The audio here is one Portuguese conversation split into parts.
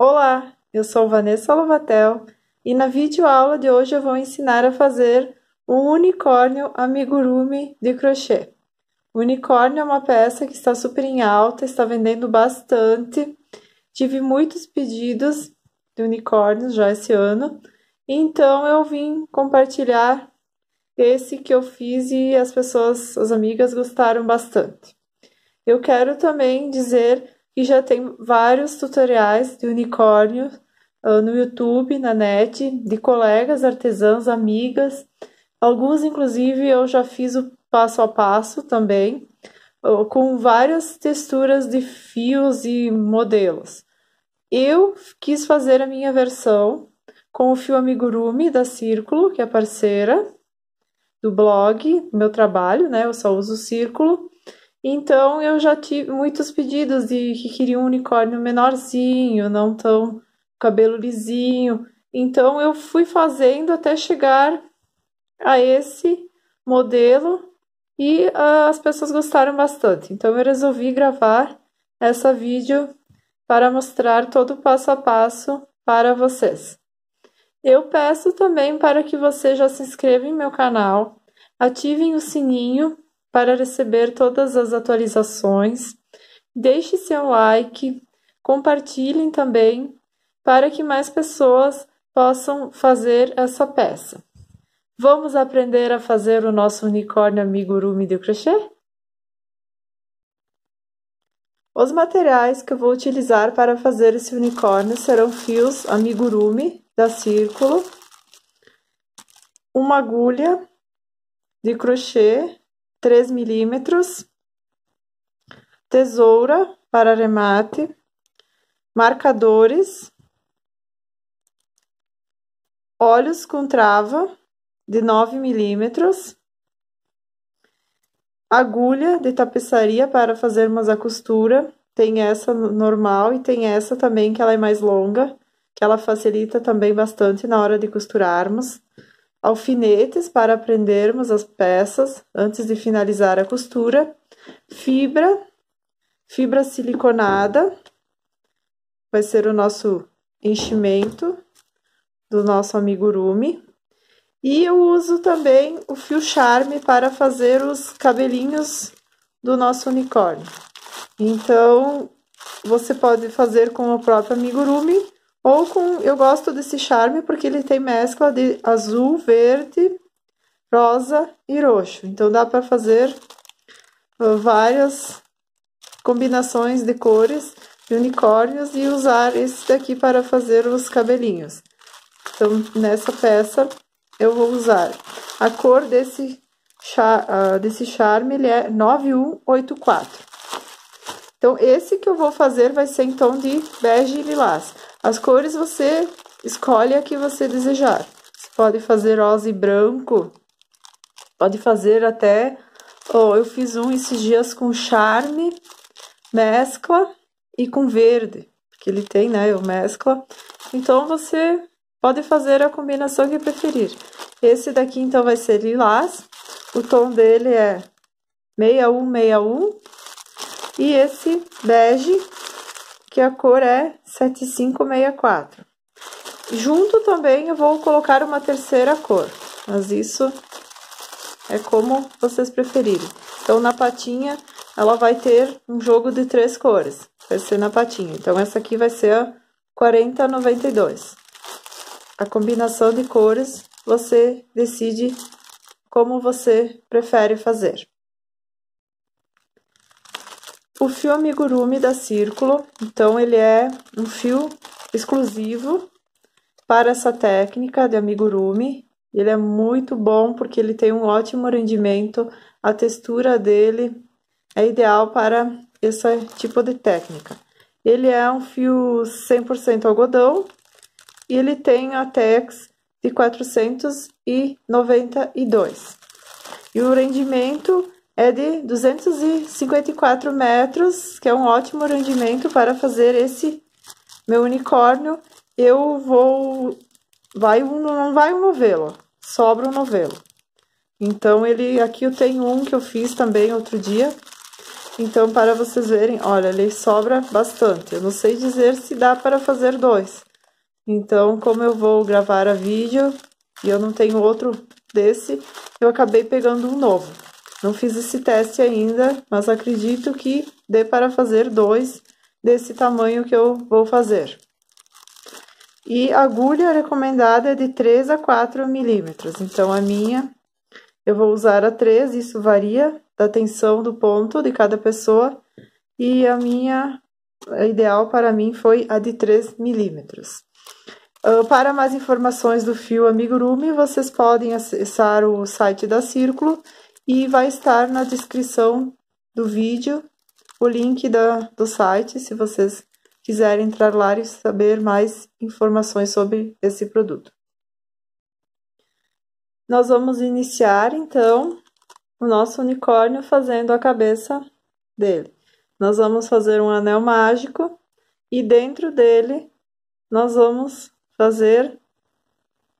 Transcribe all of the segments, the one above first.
Olá, eu sou Vanessa Lovatel e na videoaula de hoje eu vou ensinar a fazer um unicórnio amigurumi de crochê. O unicórnio é uma peça que está super em alta, está vendendo bastante. Tive muitos pedidos de unicórnios já esse ano, então eu vim compartilhar esse que eu fiz e as amigas gostaram bastante. Eu quero também dizer que já tem vários tutoriais de unicórnio no YouTube, na net, de colegas, artesãs, amigas. Alguns, inclusive, eu já fiz o passo a passo também, com várias texturas de fios e modelos. Eu quis fazer a minha versão com o fio amigurumi da Círculo, que é parceira do blog, do meu trabalho, né? Eu só uso o Círculo. Então, eu já tive muitos pedidos de que queriam um unicórnio menorzinho, não tão cabelo lisinho. Então, eu fui fazendo até chegar a esse modelo e as pessoas gostaram bastante. Então, eu resolvi gravar essa vídeo para mostrar todo o passo a passo para vocês. Eu peço também para que você já se inscreva em meu canal, ativem o sininho para receber todas as atualizações, deixe seu like, compartilhem também para que mais pessoas possam fazer essa peça. Vamos aprender a fazer o nosso unicórnio amigurumi de crochê? Os materiais que eu vou utilizar para fazer esse unicórnio serão fios amigurumi da Círculo, uma agulha de crochê 3 milímetros, tesoura para arremate, marcadores, olhos com trava de 9 milímetros, agulha de tapeçaria para fazermos a costura, tem essa normal e tem essa também que ela é mais longa, que ela facilita também bastante na hora de costurarmos. Alfinetes para prendermos as peças antes de finalizar a costura, fibra siliconada, vai ser o nosso enchimento do nosso amigurumi. E eu uso também o fio charme para fazer os cabelinhos do nosso unicórnio. Então, você pode fazer com o próprio amigurumi ou com... Eu gosto desse charme porque ele tem mescla de azul, verde, rosa e roxo. Então, dá para fazer várias combinações de cores de unicórnios e usar esse daqui para fazer os cabelinhos. Então, nessa peça, eu vou usar a cor desse charme, ele é 9184. Então, esse que eu vou fazer vai ser em tom de bege e lilás. As cores você escolhe a que você desejar. Você pode fazer rosa e branco, pode fazer até... eu fiz um esses dias com charme, mescla e com verde, porque ele tem, né, o mescla. Então, você pode fazer a combinação que preferir. Esse daqui, então, vai ser lilás. O tom dele é 6161. E esse bege, que a cor é 7564. Junto também eu vou colocar uma terceira cor, mas isso é como vocês preferirem. Então, na patinha, ela vai ter um jogo de 3 cores. Vai ser na patinha. Então, essa aqui vai ser a 4092. A combinação de cores, você decide como você prefere fazer. O fio amigurumi da Círculo, então, ele é um fio exclusivo para essa técnica de amigurumi. Ele é muito bom porque ele tem um ótimo rendimento, a textura dele é ideal para esse tipo de técnica. Ele é um fio 100% algodão e ele tem a TEX de 492. E o rendimento é de 254 metros, que é um ótimo rendimento para fazer esse meu unicórnio. Não vai um novelo, sobra um novelo. Então, aqui eu tenho um que eu fiz também outro dia. Então, para vocês verem, olha, ele sobra bastante. Eu não sei dizer se dá para fazer 2. Então, como eu vou gravar a vídeo e eu não tenho outro desse, eu acabei pegando um novo. Não fiz esse teste ainda, mas acredito que dê para fazer 2 desse tamanho que eu vou fazer. E a agulha recomendada é de 3 a 4 milímetros. Então, a minha, eu vou usar a 3, isso varia da tensão do ponto de cada pessoa. E a minha, a ideal para mim foi a de 3 milímetros. Para mais informações do fio amigurumi, vocês podem acessar o site da Círculo e vai estar na descrição do vídeo o link do site, se vocês quiserem entrar lá e saber mais informações sobre esse produto. Nós vamos iniciar, então, o nosso unicórnio fazendo a cabeça dele. Nós vamos fazer um anel mágico e dentro dele nós vamos fazer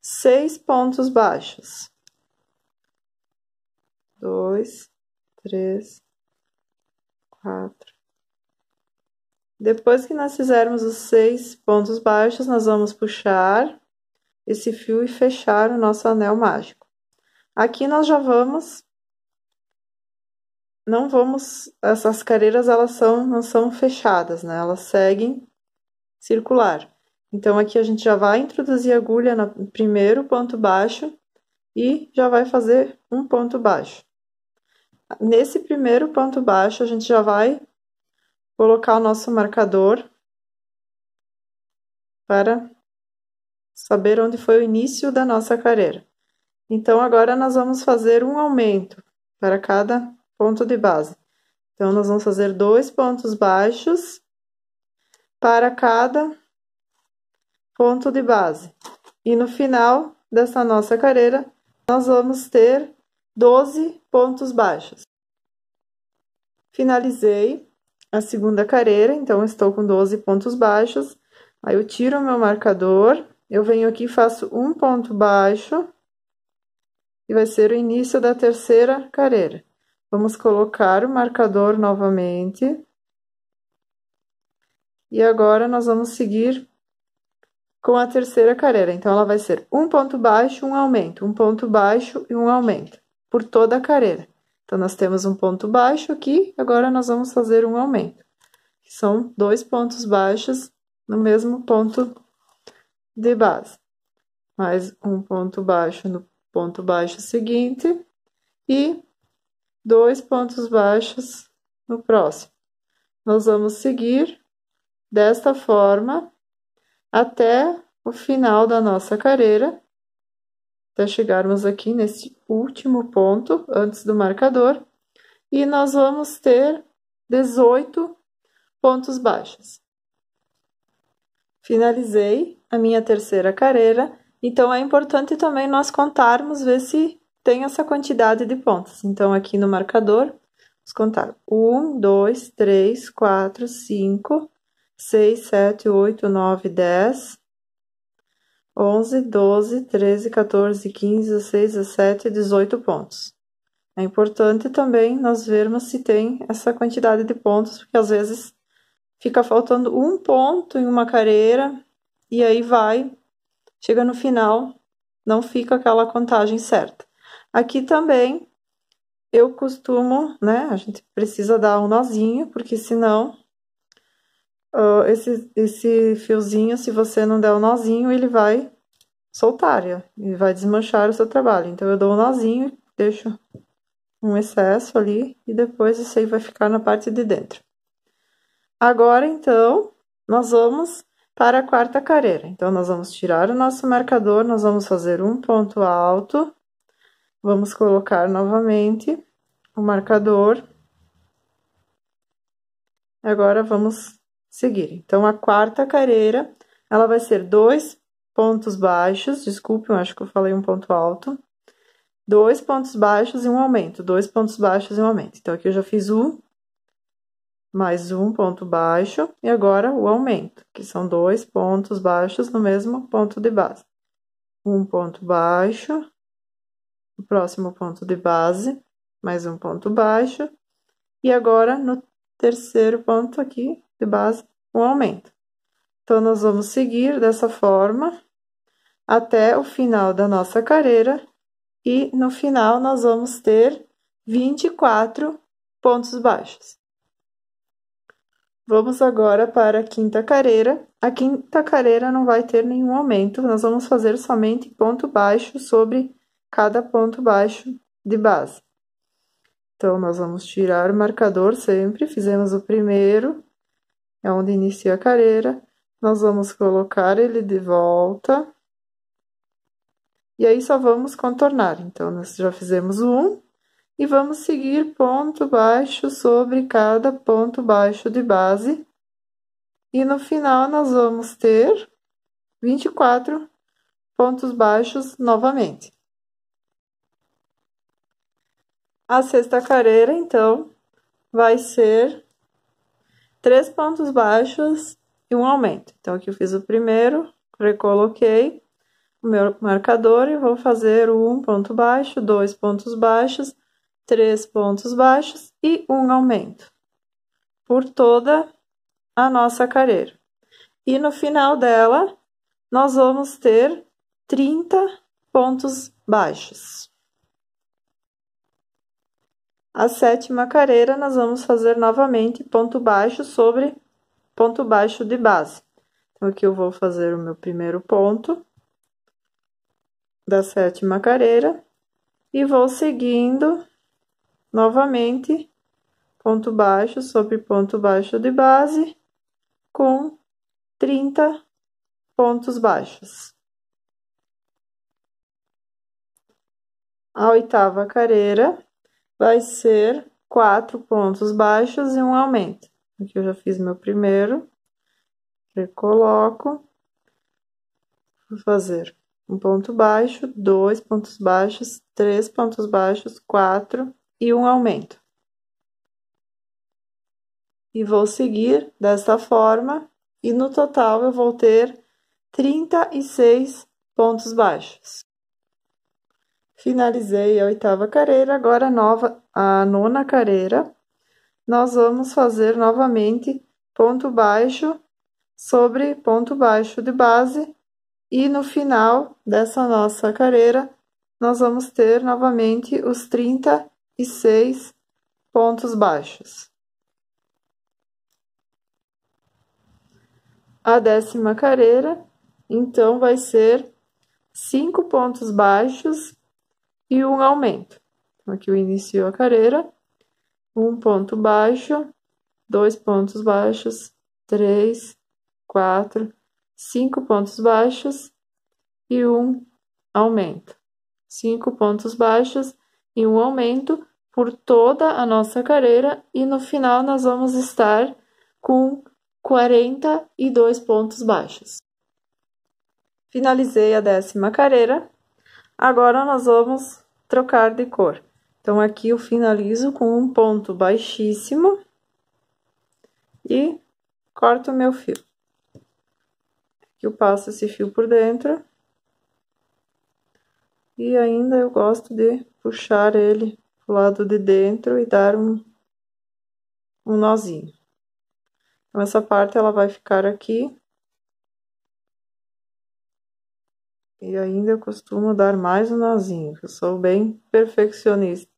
6 pontos baixos. 2, 3, 4. Depois que nós fizermos os 6 pontos baixos, nós vamos puxar esse fio e fechar o nosso anel mágico. Aqui nós já vamos... essas careiras, elas não são fechadas, né? Elas seguem circular. Então, aqui a gente já vai introduzir a agulha no primeiro ponto baixo e já vai fazer um ponto baixo. Nesse primeiro ponto baixo, a gente já vai colocar o nosso marcador para saber onde foi o início da nossa carreira. Então, agora nós vamos fazer um aumento para cada ponto de base. Então, nós vamos fazer 2 pontos baixos para cada ponto de base. E no final dessa nossa carreira, nós vamos ter 12 pontos baixos. Finalizei a segunda carreira, então estou com 12 pontos baixos. Aí eu tiro o meu marcador, eu venho aqui e faço um ponto baixo e vai ser o início da terceira carreira. Vamos colocar o marcador novamente. E agora nós vamos seguir com a terceira carreira. Então, ela vai ser um ponto baixo, um aumento, um ponto baixo e um aumento, por toda a carreira. Então, nós temos um ponto baixo aqui, agora nós vamos fazer um aumento, que são 2 pontos baixos no mesmo ponto de base. Mais um ponto baixo no ponto baixo seguinte e 2 pontos baixos no próximo. Nós vamos seguir desta forma até o final da nossa carreira, até chegarmos aqui nesse último ponto, antes do marcador, e nós vamos ter 18 pontos baixos. Finalizei a minha terceira carreira, então é importante também nós contarmos, ver se tem essa quantidade de pontos. Então, aqui no marcador, vamos contar 1, 2, 3, 4, 5... 6, 7, 8, 9, 10, 11, 12, 13, 14, 15, 16, 17, 18 pontos. É importante também nós vermos se tem essa quantidade de pontos, porque às vezes fica faltando um ponto em uma carreira e aí chega no final, não fica aquela contagem certa. Aqui também eu costumo, né, a gente precisa dar um nozinho, porque senão... esse fiozinho, se você não der o nozinho, ele vai soltar e vai desmanchar o seu trabalho. Então, eu dou um nozinho, deixo um excesso ali e depois isso aí vai ficar na parte de dentro. Agora, então, nós vamos para a quarta carreira. Então, nós vamos tirar o nosso marcador, nós vamos fazer um ponto alto, vamos colocar novamente o marcador. Agora, vamos seguir. Então, a quarta carreira, ela vai ser 2 pontos baixos, desculpe, eu acho que eu falei um ponto alto, 2 pontos baixos e um aumento, 2 pontos baixos e um aumento. Então, aqui eu já fiz mais um ponto baixo, e agora o aumento, que são 2 pontos baixos no mesmo ponto de base. Um ponto baixo, o próximo ponto de base, mais um ponto baixo, e agora, no terceiro ponto aqui de base, um aumento. Então, nós vamos seguir dessa forma até o final da nossa carreira e no final nós vamos ter 24 pontos baixos. Vamos agora para a quinta carreira. A quinta carreira não vai ter nenhum aumento, nós vamos fazer somente ponto baixo sobre cada ponto baixo de base. Então, nós vamos tirar o marcador sempre, fizemos o primeiro, é onde inicia a carreira, nós vamos colocar ele de volta, e aí só vamos contornar. Então, nós já fizemos o 1, e vamos seguir ponto baixo sobre cada ponto baixo de base, e no final nós vamos ter 24 pontos baixos novamente. A sexta carreira, então, vai ser 3 pontos baixos e um aumento. Então, aqui eu fiz o primeiro, recoloquei o meu marcador e vou fazer o 1 ponto baixo, 2 pontos baixos, 3 pontos baixos e um aumento por toda a nossa carreira. E no final dela, nós vamos ter 30 pontos baixos. A sétima carreira, nós vamos fazer novamente ponto baixo sobre ponto baixo de base. Então, aqui eu vou fazer o meu primeiro ponto da sétima carreira e vou seguindo novamente ponto baixo sobre ponto baixo de base com 30 pontos baixos. A oitava carreira vai ser 4 pontos baixos e um aumento. Aqui eu já fiz meu primeiro, recoloco, vou fazer um ponto baixo, 2 pontos baixos, 3 pontos baixos, 4 e um aumento. E vou seguir desta forma, e no total eu vou ter 36 pontos baixos. Finalizei a oitava carreira, agora a nona carreira, nós vamos fazer novamente ponto baixo sobre ponto baixo de base, e no final dessa nossa carreira, nós vamos ter novamente os 36 pontos baixos. A décima carreira, então, vai ser 5 pontos baixos e um aumento. Então, aqui eu inicio a carreira, 1 ponto baixo, 2 pontos baixos, 3, 4, 5 pontos baixos e um aumento. 5 pontos baixos e um aumento por toda a nossa carreira, e no final nós vamos estar com 42 pontos baixos. Finalizei a décima carreira, agora nós vamos trocar de cor. Então, aqui eu finalizo com um ponto baixíssimo e corto o meu fio. Aqui eu passo esse fio por dentro e ainda eu gosto de puxar ele pro lado de dentro e dar um nozinho. Então, essa parte ela vai ficar aqui. E ainda eu costumo dar mais um nozinho, eu sou bem perfeccionista.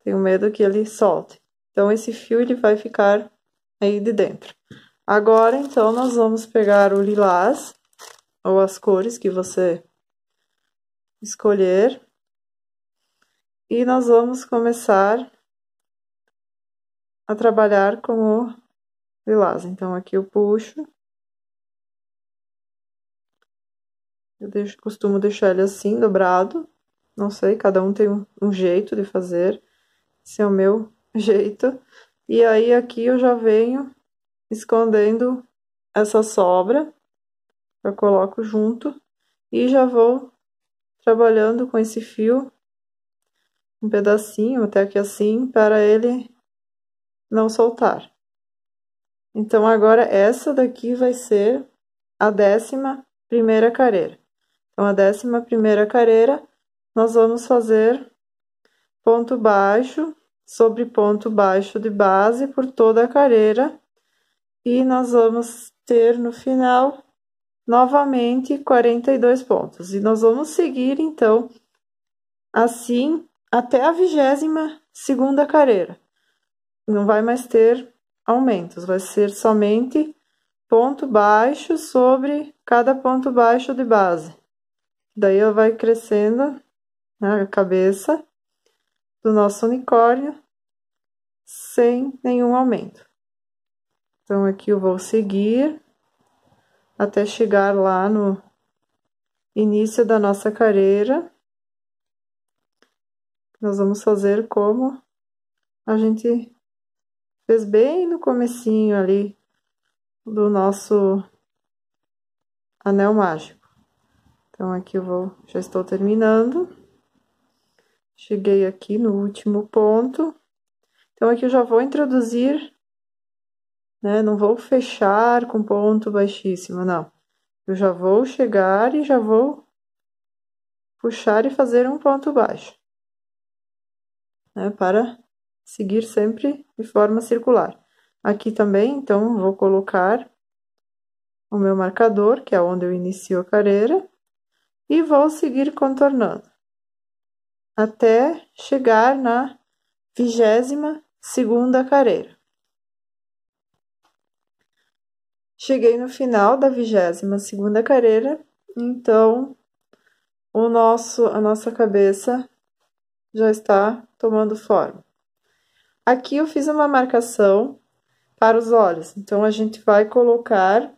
Tenho medo que ele solte. Então, esse fio ele vai ficar aí de dentro. Agora, então, nós vamos pegar o lilás, ou as cores que você escolher. E nós vamos começar a trabalhar com o lilás. Então, aqui eu puxo. Eu costumo deixar ele assim, dobrado. Não sei, cada um tem um jeito de fazer. Esse é o meu jeito. E aí, aqui eu já venho escondendo essa sobra. Eu coloco junto e já vou trabalhando com esse fio um pedacinho até aqui assim, para ele não soltar. Então, agora essa daqui vai ser a 11ª carreira. Então, a 11ª carreira, nós vamos fazer ponto baixo sobre ponto baixo de base por toda a carreira, e nós vamos ter no final novamente 42 pontos. E nós vamos seguir então assim até a 22ª carreira. Não vai mais ter aumentos, vai ser somente ponto baixo sobre cada ponto baixo de base. Daí vai crescendo a cabeça do nosso unicórnio sem nenhum aumento. Então aqui eu vou seguir até chegar lá no início da nossa carreira. Nós vamos fazer como a gente fez bem no comecinho ali do nosso anel mágico. Então aqui já estou terminando. Cheguei aqui no último ponto. Então aqui eu já vou introduzir, né? Não vou fechar com ponto baixíssimo, não. Eu já vou chegar e já vou puxar e fazer um ponto baixo, né? Para seguir sempre de forma circular. Aqui também, então, vou colocar o meu marcador, que é onde eu inicio a carreira, e vou seguir contornando até chegar na 22ª carreira. Cheguei no final da 22ª carreira, então a nossa cabeça já está tomando forma. Aqui eu fiz uma marcação para os olhos, então a gente vai colocar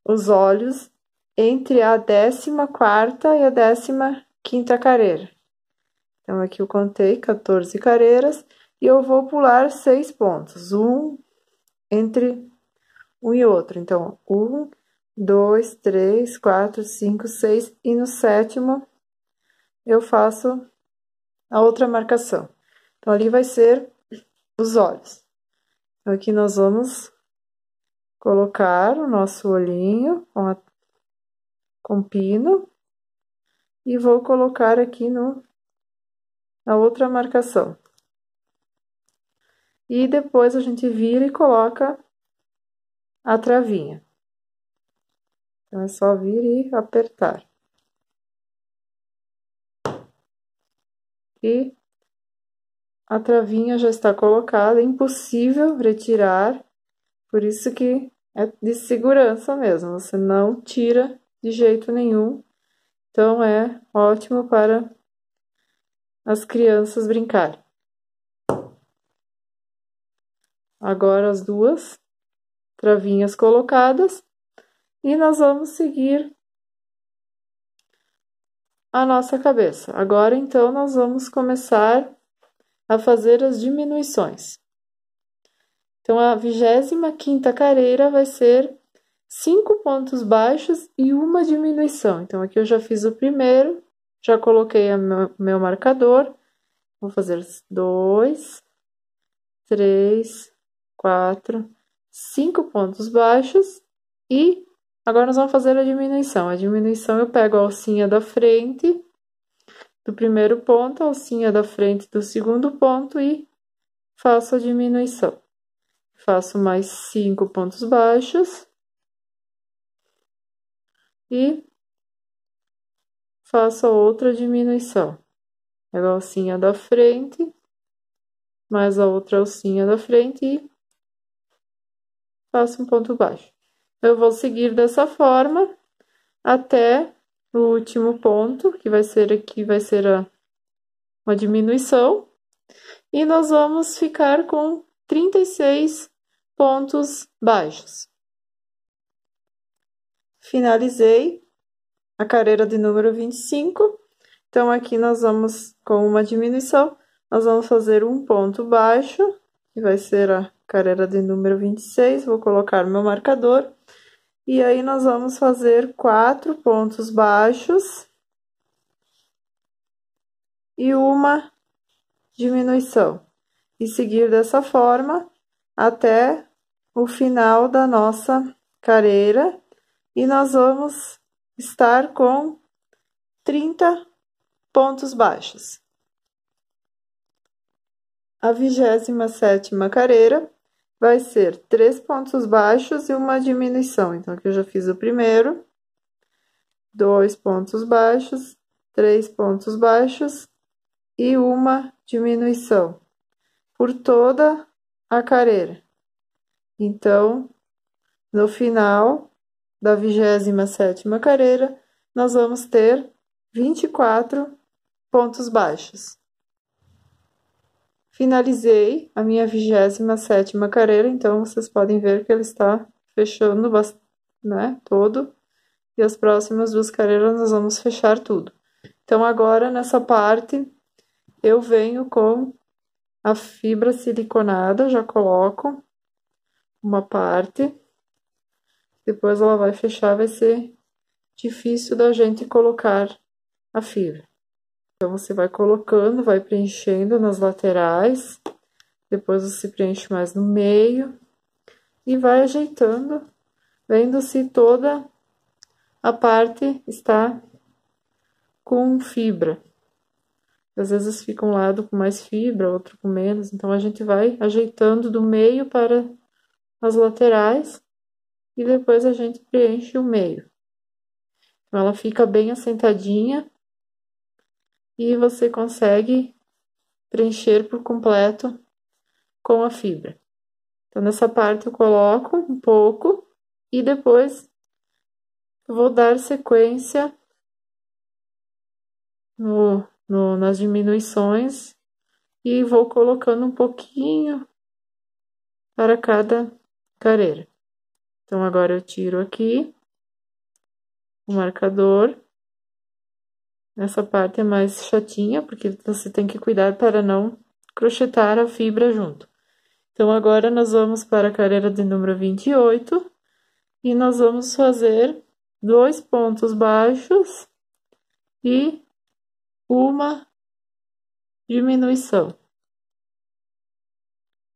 os olhos entre a 14ª e a 15ª carreira. Então aqui eu contei 14 carreiras e eu vou pular 6 pontos, entre um e outro. Então 1, 2, 3, 4, 5, 6 e no 7º eu faço a outra marcação. Então ali vai ser os olhos. Então aqui nós vamos colocar o nosso olhinho com pino e vou colocar aqui na outra marcação. E depois a gente vira e coloca a travinha. Então é só vir e apertar. E a travinha já está colocada, é impossível retirar, por isso que é de segurança mesmo, você não tira de jeito nenhum. Então é ótimo para as crianças brincarem. Agora as duas travinhas colocadas e nós vamos seguir a nossa cabeça. Agora então nós vamos começar a fazer as diminuições. Então a 25ª carreira vai ser 5 pontos baixos e uma diminuição. Então aqui eu já fiz o primeiro, já coloquei meu marcador. Vou fazer 2, 3, 4, 5 pontos baixos e agora nós vamos fazer a diminuição. A diminuição eu pego a alcinha da frente do primeiro ponto, a alcinha da frente do segundo ponto e faço a diminuição. Faço mais 5 pontos baixos e faço a outra diminuição. Pego a alcinha da frente, mais a outra alcinha da frente e faço um ponto baixo. Eu vou seguir dessa forma até o último ponto, que vai ser aqui, vai ser uma diminuição. E nós vamos ficar com 36 pontos baixos. Finalizei a carreira de número 25. Então, aqui nós vamos, com uma diminuição, nós vamos fazer um ponto baixo, que vai ser a carreira de número 26. Vou colocar meu marcador. E aí, nós vamos fazer 4 pontos baixos e uma diminuição. E seguir dessa forma até o final da nossa carreira. E nós vamos estar com 30 pontos baixos. A 27ª carreira vai ser 3 pontos baixos e uma diminuição. Então, aqui eu já fiz o primeiro, 2 pontos baixos, 3 pontos baixos e uma diminuição por toda a carreira. Então, no final da 27ª carreira, nós vamos ter 24 pontos baixos. Finalizei a minha 27ª carreira, então vocês podem ver que ele está fechando, né, todo. E as próximas 2 carreiras nós vamos fechar tudo. Então, agora, nessa parte, eu venho com a fibra siliconada, já coloco uma parte. Depois ela vai fechar, vai ser difícil da gente colocar a fibra. Então, você vai colocando, vai preenchendo nas laterais, depois você preenche mais no meio e vai ajeitando, vendo se toda a parte está com fibra. Às vezes fica um lado com mais fibra, outro com menos, então a gente vai ajeitando do meio para as laterais e depois a gente preenche o meio. Então, ela fica bem assentadinha e você consegue preencher por completo com a fibra. Então, nessa parte eu coloco um pouco e depois eu vou dar sequência nas diminuições e vou colocando um pouquinho para cada carreira. Então, agora eu tiro aqui o marcador. Essa parte é mais chatinha, porque você tem que cuidar para não crochetar a fibra junto. Então, agora nós vamos para a carreira de número 28 e nós vamos fazer 2 pontos baixos e uma diminuição.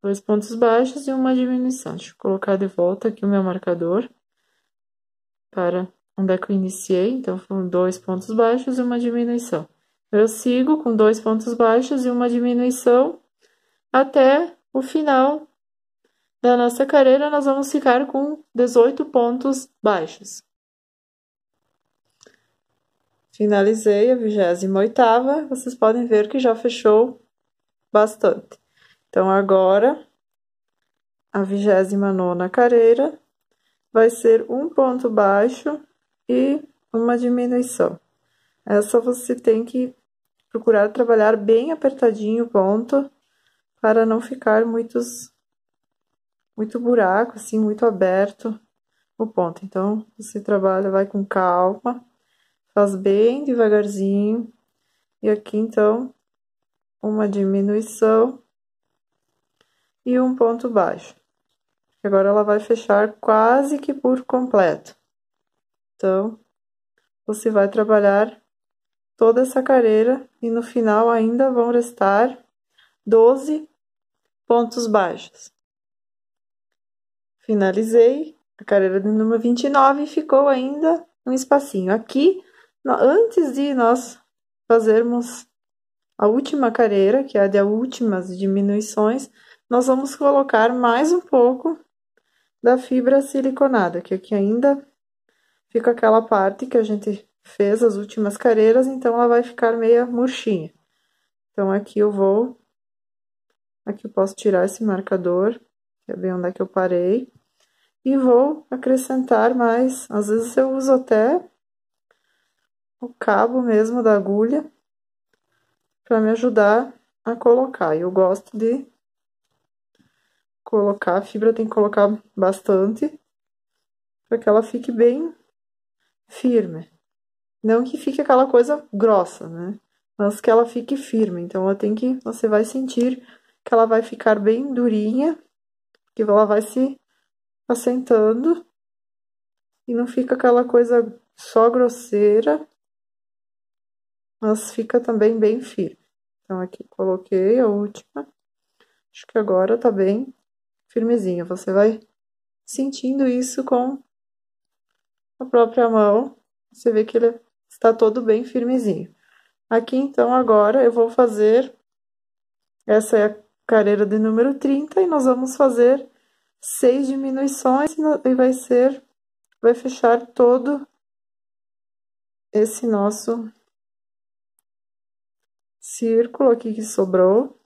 2 pontos baixos e uma diminuição. Deixa eu colocar de volta aqui o meu marcador para onde é que eu iniciei. Então, foram 2 pontos baixos e uma diminuição. Eu sigo com 2 pontos baixos e uma diminuição até o final da nossa carreira. Nós vamos ficar com 18 pontos baixos. Finalizei a 28ª, vocês podem ver que já fechou bastante. Então, agora, a 29ª carreira vai ser um ponto baixo e uma diminuição. Essa você tem que procurar trabalhar bem apertadinho o ponto, para não ficar muito buraco, assim, muito aberto o ponto. Então, você trabalha, vai com calma, faz bem devagarzinho. E aqui, então, uma diminuição e um ponto baixo. Agora, ela vai fechar quase que por completo. Então, você vai trabalhar toda essa carreira e no final ainda vão restar 12 pontos baixos. Finalizei a carreira de número 29 e ficou ainda um espacinho. Aqui, antes de nós fazermos a última carreira, que é a de últimas diminuições, nós vamos colocar mais um pouco da fibra siliconada, que aqui ainda fica aquela parte que a gente fez as últimas carreiras, então ela vai ficar meia murchinha. Então, aqui eu posso tirar esse marcador, que é bem onde é que eu parei, e vou acrescentar mais. Às vezes eu uso até o cabo mesmo da agulha para me ajudar a colocar. Eu gosto de colocar, a fibra tem que colocar bastante, para que ela fique bem firme. Não que fique aquela coisa grossa, né? Mas que ela fique firme. Então, você vai sentir que ela vai ficar bem durinha, que ela vai se assentando e não fica aquela coisa só grosseira, mas fica também bem firme. Então, aqui coloquei a última. Acho que agora tá bem firmezinho. Você vai sentindo isso com a própria mão. Você vê que ele está todo bem firmezinho. Aqui, então, agora eu vou fazer... Essa é carreira de número 30 e nós vamos fazer 6 diminuições e vai fechar todo esse nosso círculo aqui que sobrou,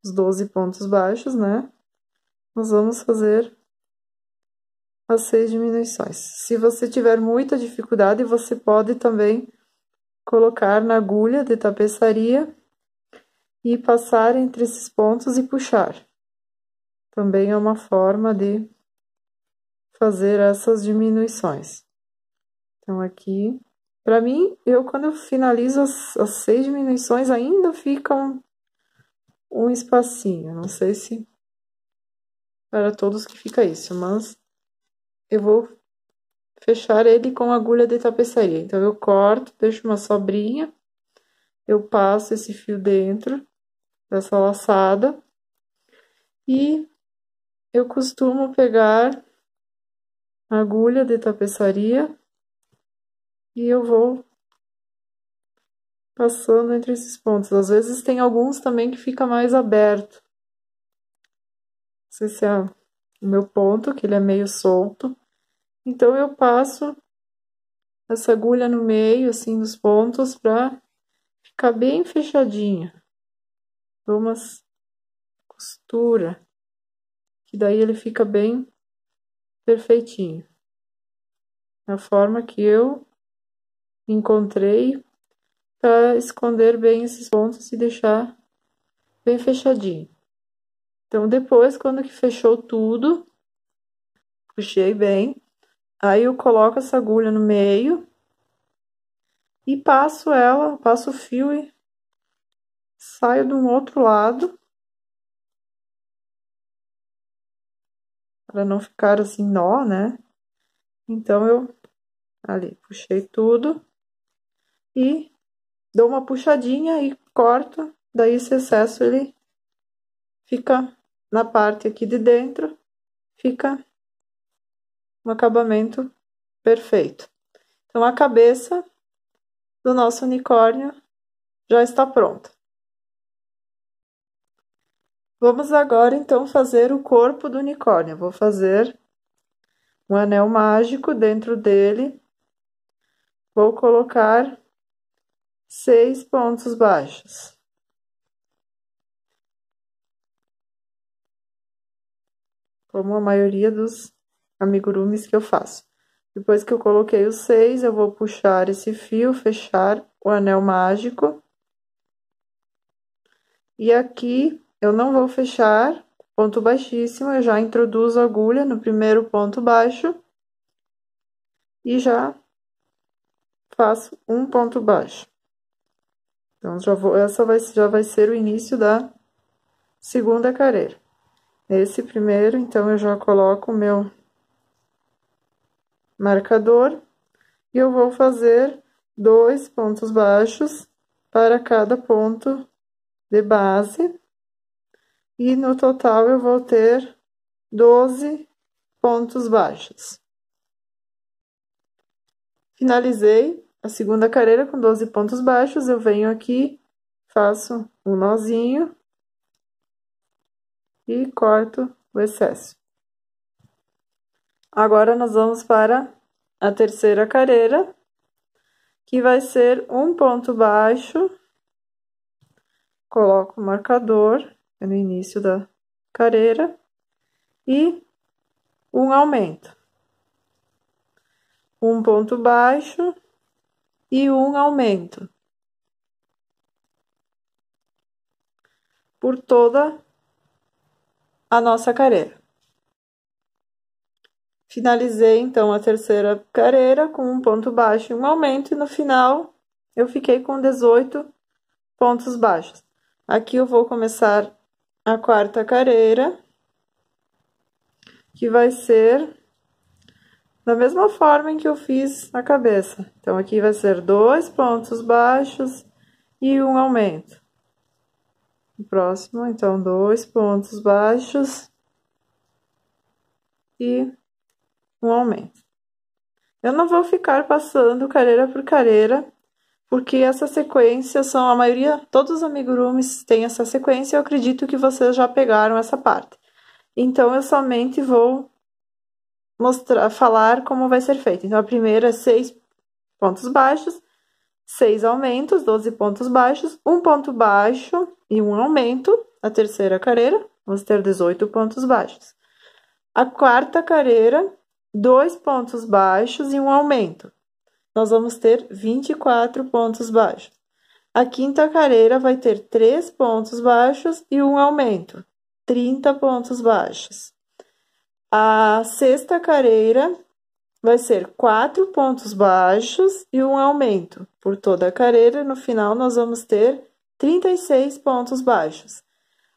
os 12 pontos baixos, né? Nós vamos fazer as 6 diminuições. Se você tiver muita dificuldade, você pode também colocar na agulha de tapeçaria e passar entre esses pontos e puxar. Também é uma forma de fazer essas diminuições. Então, aqui, para mim, quando eu finalizo as 6 diminuições, ainda fica um espacinho. Não sei se para todos que fica isso, mas eu vou fechar ele com agulha de tapeçaria. Então, eu corto, deixo uma sobrinha, eu passo esse fio dentro dessa laçada e eu costumo pegar a agulha de tapeçaria e eu vou passando entre esses pontos. Às vezes tem alguns também que fica mais aberto. Não sei se é o meu ponto, que ele é meio solto. Então, eu passo essa agulha no meio, assim, dos pontos, pra ficar bem fechadinha. Dou umas costura, que daí ele fica bem perfeitinho. A forma que eu encontrei para esconder bem esses pontos e deixar bem fechadinho. Então, depois, quando que fechou tudo, puxei bem, aí eu coloco essa agulha no meio e passo o fio e saio de um outro lado, para não ficar assim nó, né? Então, eu ali puxei tudo e dou uma puxadinha e corto, daí esse excesso ele fica na parte aqui de dentro, fica um acabamento perfeito. Então, a cabeça do nosso unicórnio já está pronta. Vamos agora, então, fazer o corpo do unicórnio. Eu vou fazer um anel mágico dentro dele. Vou colocar 6 pontos baixos. Como a maioria dos amigurumis que eu faço. Depois que eu coloquei os 6, eu vou puxar esse fio, fechar o anel mágico. E aqui eu não vou fechar ponto baixíssimo, eu já introduzo a agulha no primeiro ponto baixo e já faço um ponto baixo. Então, já vai ser o início da segunda carreira. Nesse primeiro, então, eu já coloco o meu marcador e eu vou fazer 2 pontos baixos para cada ponto de base. E no total eu vou ter 12 pontos baixos. Finalizei a segunda carreira com 12 pontos baixos, eu venho aqui, faço um nozinho e corto o excesso. Agora, nós vamos para a terceira carreira, que vai ser um ponto baixo, coloco o marcador no início da carreira e um aumento. Um ponto baixo e um aumento. Por toda a nossa carreira. Finalizei, então, a terceira carreira com um ponto baixo e um aumento, e no final eu fiquei com 18 pontos baixos. Aqui eu vou começar a quarta carreira, que vai ser da mesma forma em que eu fiz a cabeça. Então, aqui vai ser 2 pontos baixos e um aumento. O próximo, então, 2 pontos baixos e um aumento. Eu não vou ficar passando carreira por carreira, porque essa sequência são a maioria, todos os amigurumis têm essa sequência, eu acredito que vocês já pegaram essa parte. Então, eu somente vou falar como vai ser feito. Então, a primeira é 6 pontos baixos, 6 aumentos, 12 pontos baixos, 1 ponto baixo e 1 aumento. A terceira carreira, vamos ter 18 pontos baixos. A quarta carreira, 2 pontos baixos e 1 aumento. Nós vamos ter 24 pontos baixos. A quinta carreira vai ter 3 pontos baixos e 1 aumento, 30 pontos baixos. A sexta carreira vai ser 4 pontos baixos e 1 aumento. Por toda a carreira, no final, nós vamos ter 36 pontos baixos.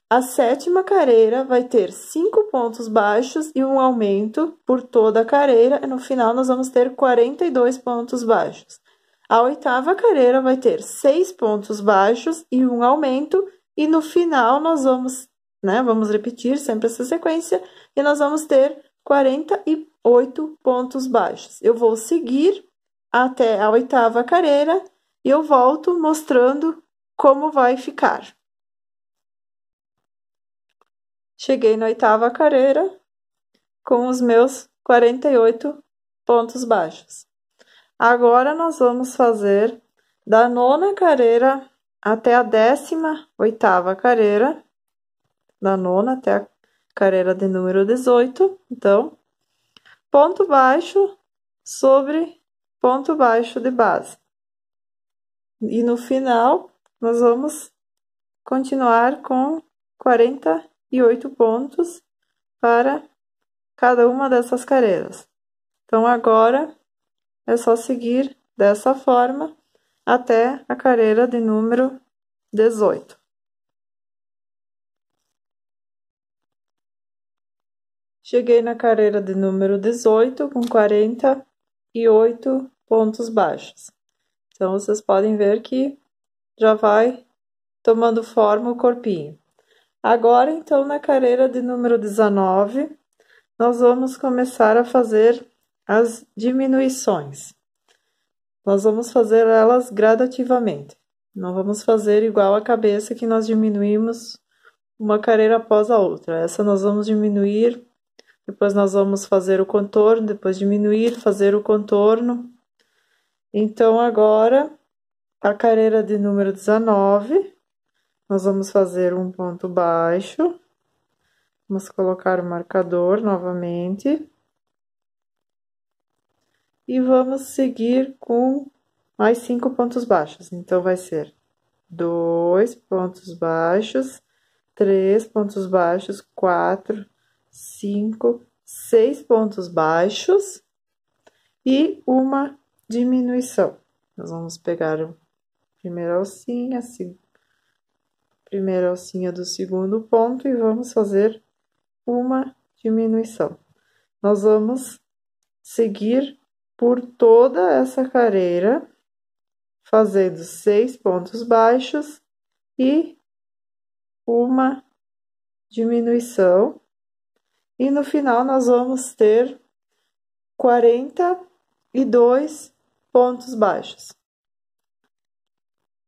A sétima carreira vai ter 5 pontos baixos e 1 aumento por toda a carreira, e no final nós vamos ter 42 pontos baixos. A oitava carreira vai ter 6 pontos baixos e 1 aumento, e no final nós vamos, vamos repetir sempre essa sequência, e nós vamos ter 48 pontos baixos. Eu vou seguir até a oitava carreira e eu volto mostrando como vai ficar. Cheguei na oitava carreira com os meus 48 pontos baixos. Agora, nós vamos fazer da nona carreira até a 18ª carreira, da nona até a carreira de número 18. Então, ponto baixo sobre ponto baixo de base. E no final, nós vamos continuar com 48 pontos para cada uma dessas carreiras. Então, agora é só seguir dessa forma até a carreira de número 18. Cheguei na carreira de número 18 com 48 pontos baixos. Então, vocês podem ver que já vai tomando forma o corpinho. Agora, então, na carreira de número 19, nós vamos começar a fazer as diminuições. Nós vamos fazer elas gradativamente. Não vamos fazer igual a cabeça que nós diminuímos uma carreira após a outra. Essa nós vamos diminuir, depois nós vamos fazer o contorno, depois diminuir, fazer o contorno. Então, agora, a carreira de número 19, nós vamos fazer um ponto baixo. Vamos colocar o marcador novamente. E vamos seguir com mais 5 pontos baixos. Então, vai ser 2 pontos baixos, 3 pontos baixos, 4, 5, 6 pontos baixos e uma diminuição. Nós vamos pegar a primeira alcinha, primeira alcinha do segundo ponto e vamos fazer uma diminuição. Nós vamos seguir por toda essa carreira, fazendo 6 pontos baixos e uma diminuição. E no final, nós vamos ter 42 pontos baixos.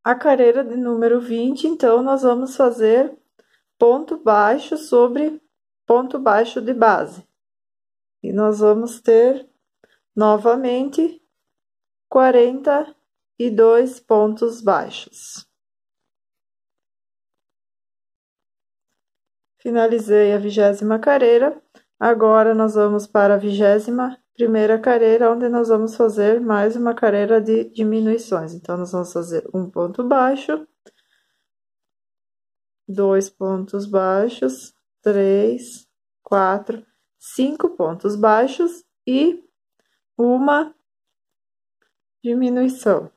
A carreira de número 20, então, nós vamos fazer ponto baixo sobre ponto baixo de base. E nós vamos ter, novamente, 42 pontos baixos. Finalizei a 20ª carreira. Agora, nós vamos para a 21ª carreira, onde nós vamos fazer mais uma carreira de diminuições. Então, nós vamos fazer um ponto baixo, 2 pontos baixos, 3, 4, 5 pontos baixos e uma diminuição.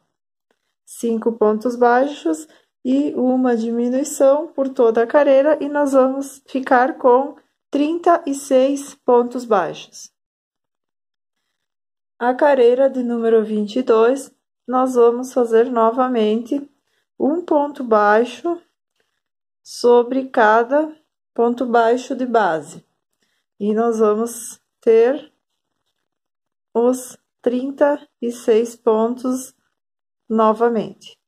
5 pontos baixos e uma diminuição por toda a carreira, e nós vamos ficar com 36 pontos baixos. A carreira de número 22, nós vamos fazer novamente um ponto baixo sobre cada ponto baixo de base. E nós vamos ter os 36 pontos novamente.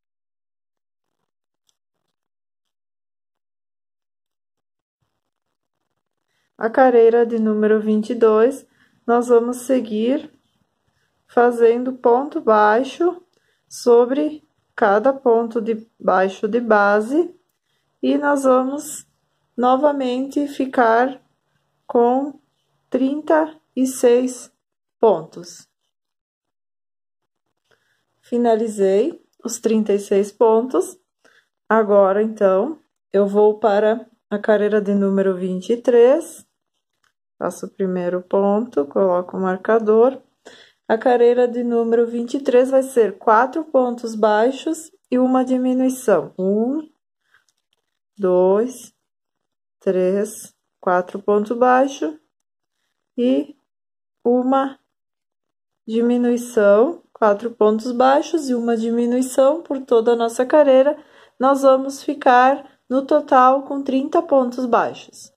A carreira de número 22, nós vamos seguir fazendo ponto baixo sobre cada ponto de baixo de base e nós vamos novamente ficar com 36 pontos. Finalizei os 36 pontos. Agora, então, eu vou para a carreira de número 23. Faço o primeiro ponto, coloco o marcador. A carreira de número 23 vai ser 4 pontos baixos e uma diminuição. 1, 2, 3, 4 pontos baixos e uma diminuição, 4 pontos baixos e uma diminuição por toda a nossa carreira. Nós vamos ficar no total com 30 pontos baixos.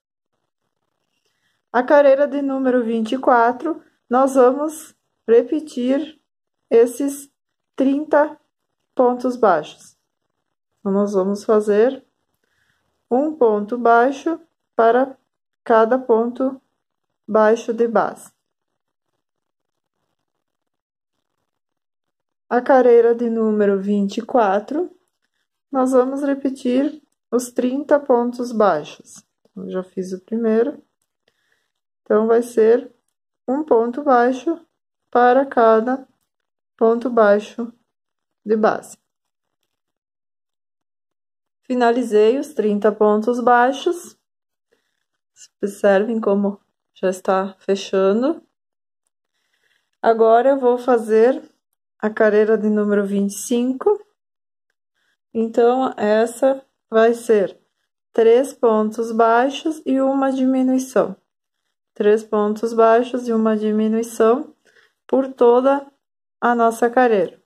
A carreira de número 24, nós vamos repetir esses 30 pontos baixos. Então, nós vamos fazer um ponto baixo para cada ponto baixo de base. A carreira de número 24, nós vamos repetir os 30 pontos baixos. Eu já fiz o primeiro. Então, vai ser um ponto baixo para cada ponto baixo de base. Finalizei os 30 pontos baixos. Observem como já está fechando. Agora, eu vou fazer a carreira de número 25. Então, essa vai ser 3 pontos baixos e uma diminuição. 3 pontos baixos e uma diminuição por toda a nossa carreira.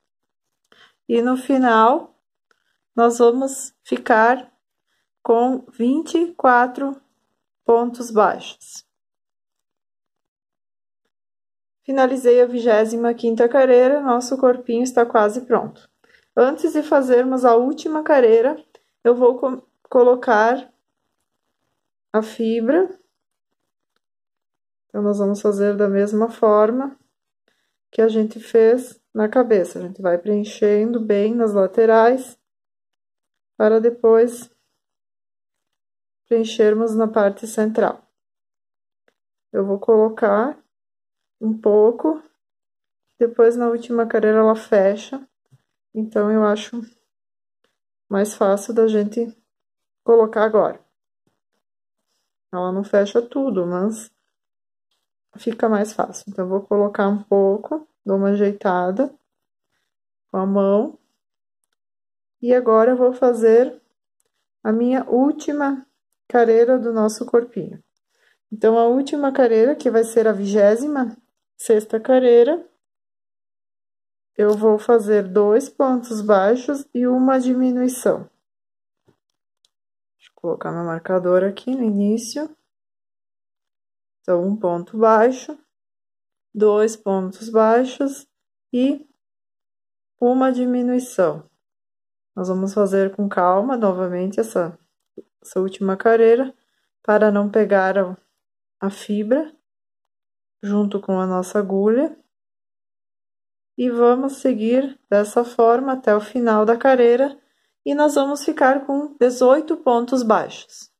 E no final, nós vamos ficar com 24 pontos baixos. Finalizei a 25ª carreira, nosso corpinho está quase pronto. Antes de fazermos a última carreira, eu vou colocar a fibra. Então, nós vamos fazer da mesma forma que a gente fez na cabeça. A gente vai preenchendo bem nas laterais, para depois preenchermos na parte central. Eu vou colocar um pouco, depois na última carreira ela fecha, então eu acho mais fácil da gente colocar agora. Ela não fecha tudo, mas fica mais fácil. Então, eu vou colocar um pouco, dou uma ajeitada com a mão. E agora, eu vou fazer a minha última carreira do nosso corpinho. Então, a última carreira, que vai ser a 26ª carreira, eu vou fazer 2 pontos baixos e uma diminuição. Deixa eu colocar meu marcador aqui no início. Então, um ponto baixo, 2 pontos baixos e uma diminuição. Nós vamos fazer com calma novamente essa última carreira, para não pegar a fibra junto com a nossa agulha. E vamos seguir dessa forma até o final da carreira, e nós vamos ficar com 18 pontos baixos.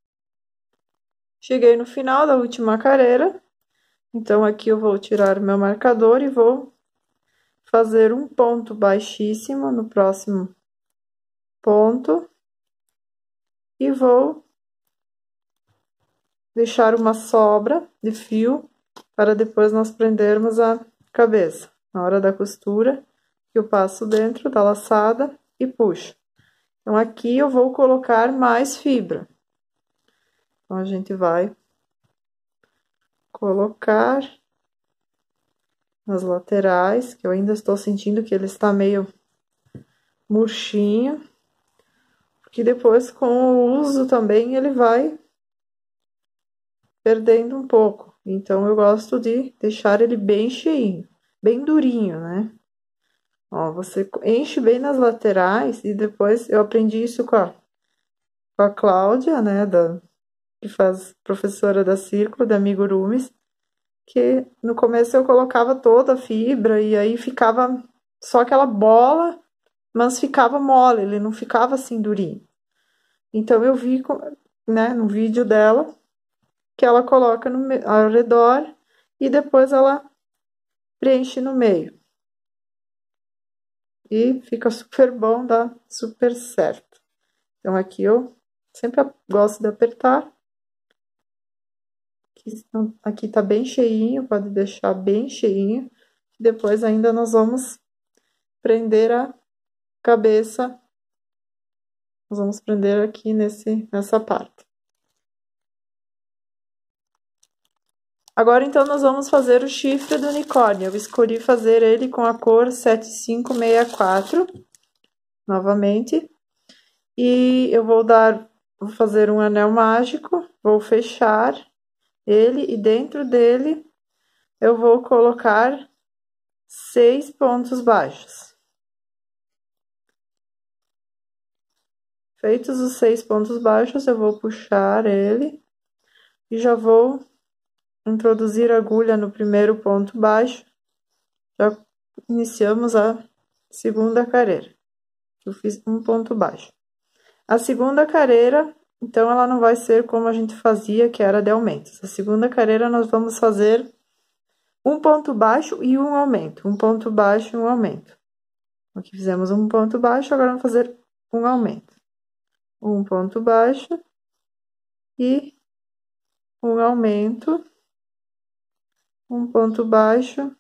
Cheguei no final da última carreira, então aqui eu vou tirar o meu marcador e vou fazer um ponto baixíssimo no próximo ponto e vou deixar uma sobra de fio para depois nós prendermos a cabeça. Na hora da costura, eu passo dentro da laçada e puxo. Então, aqui eu vou colocar mais fibra. Então, a gente vai colocar nas laterais, que eu ainda estou sentindo que ele está meio murchinho, porque depois, com o uso também, ele vai perdendo um pouco. Então, eu gosto de deixar ele bem cheinho, bem durinho, né? Ó, você enche bem nas laterais e depois eu aprendi isso com a Cláudia, né, que faz professora da Círculo, da Amigurumis, que no começo eu colocava toda a fibra e aí ficava só aquela bola, mas ficava mole, ele não ficava assim durinho. Então eu vi, né, no vídeo dela, que ela coloca ao redor e depois ela preenche no meio. E fica super bom, dá super certo. Então aqui eu sempre gosto de apertar. Aqui tá bem cheinho, pode deixar bem cheinho. Depois ainda nós vamos prender a cabeça. Nós vamos prender aqui nessa parte. Agora, então, nós vamos fazer o chifre do unicórnio. Eu escolhi fazer ele com a cor 7564, novamente. E eu vou fazer um anel mágico, vou fechar ele e dentro dele eu vou colocar 6 pontos baixos. Feitos os 6 pontos baixos, eu vou puxar ele e já vou introduzir a agulha no primeiro ponto baixo. Já iniciamos a segunda carreira. Eu fiz um ponto baixo. A segunda carreira, então, ela não vai ser como a gente fazia, que era de aumentos. A segunda carreira nós vamos fazer um ponto baixo e um aumento. Um ponto baixo e um aumento. Aqui fizemos um ponto baixo, agora vamos fazer um aumento. Um ponto baixo e um aumento. Um ponto baixo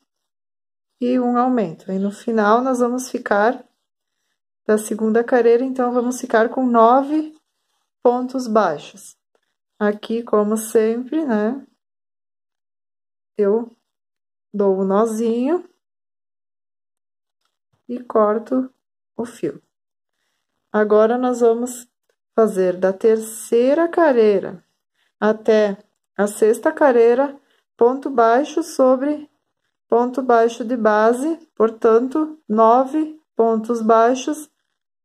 e um aumento. Aí no final nós vamos ficar da segunda carreira, então vamos ficar com 9 pontos baixos. Aqui, como sempre, né? Eu dou o nozinho e corto o fio. Agora nós vamos fazer da terceira carreira até a sexta carreira, ponto baixo sobre ponto baixo de base, portanto, 9 pontos baixos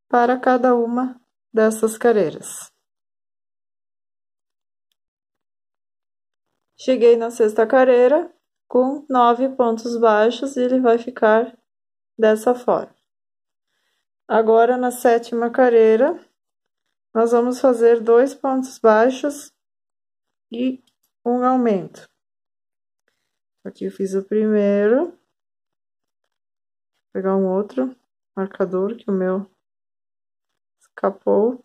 para cada uma dessas carreiras. Cheguei na sexta carreira com 9 pontos baixos e ele vai ficar dessa forma. Agora, na sétima carreira, nós vamos fazer 2 pontos baixos e um aumento. Aqui eu fiz o primeiro. Vou pegar um outro marcador que o meu escapou.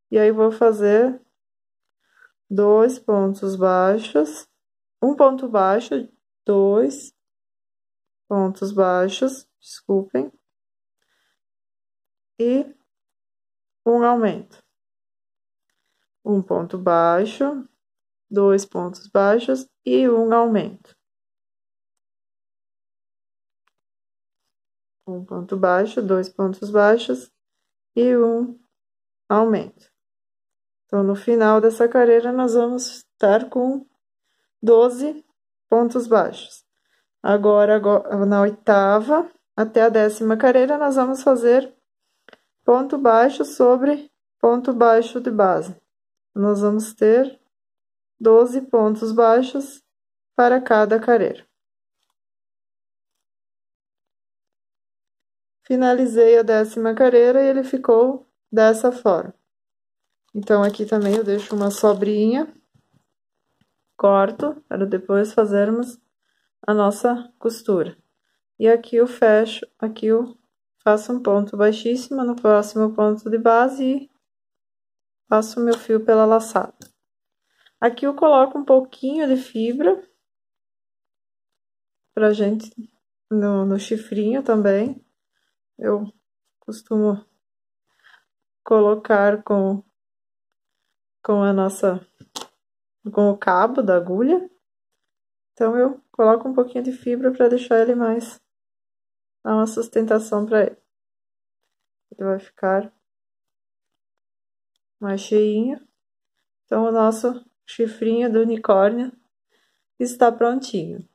E aí vou fazer 2 pontos baixos, um ponto baixo, 2 pontos baixos, desculpem, e um aumento. Um ponto baixo, 2 pontos baixos e um aumento. Um ponto baixo, 2 pontos baixos e um aumento. Então, no final dessa carreira, nós vamos estar com 12 pontos baixos. Agora, na oitava até a 10ª carreira, nós vamos fazer ponto baixo sobre ponto baixo de base. Nós vamos ter 12 pontos baixos para cada carreira. Finalizei a 10ª carreira e ele ficou dessa forma. Então, aqui também eu deixo uma sobrinha, corto, para depois fazermos a nossa costura. E aqui eu fecho, aqui eu faço um ponto baixíssimo no próximo ponto de base e passo o meu fio pela laçada. Aqui eu coloco um pouquinho de fibra pra gente no chifrinho também. Eu costumo colocar com o cabo da agulha. Então eu coloco um pouquinho de fibra para deixar ele dar uma sustentação para ele. Ele vai ficar mais cheinho. Então o nosso chifrinho do unicórnio está prontinho.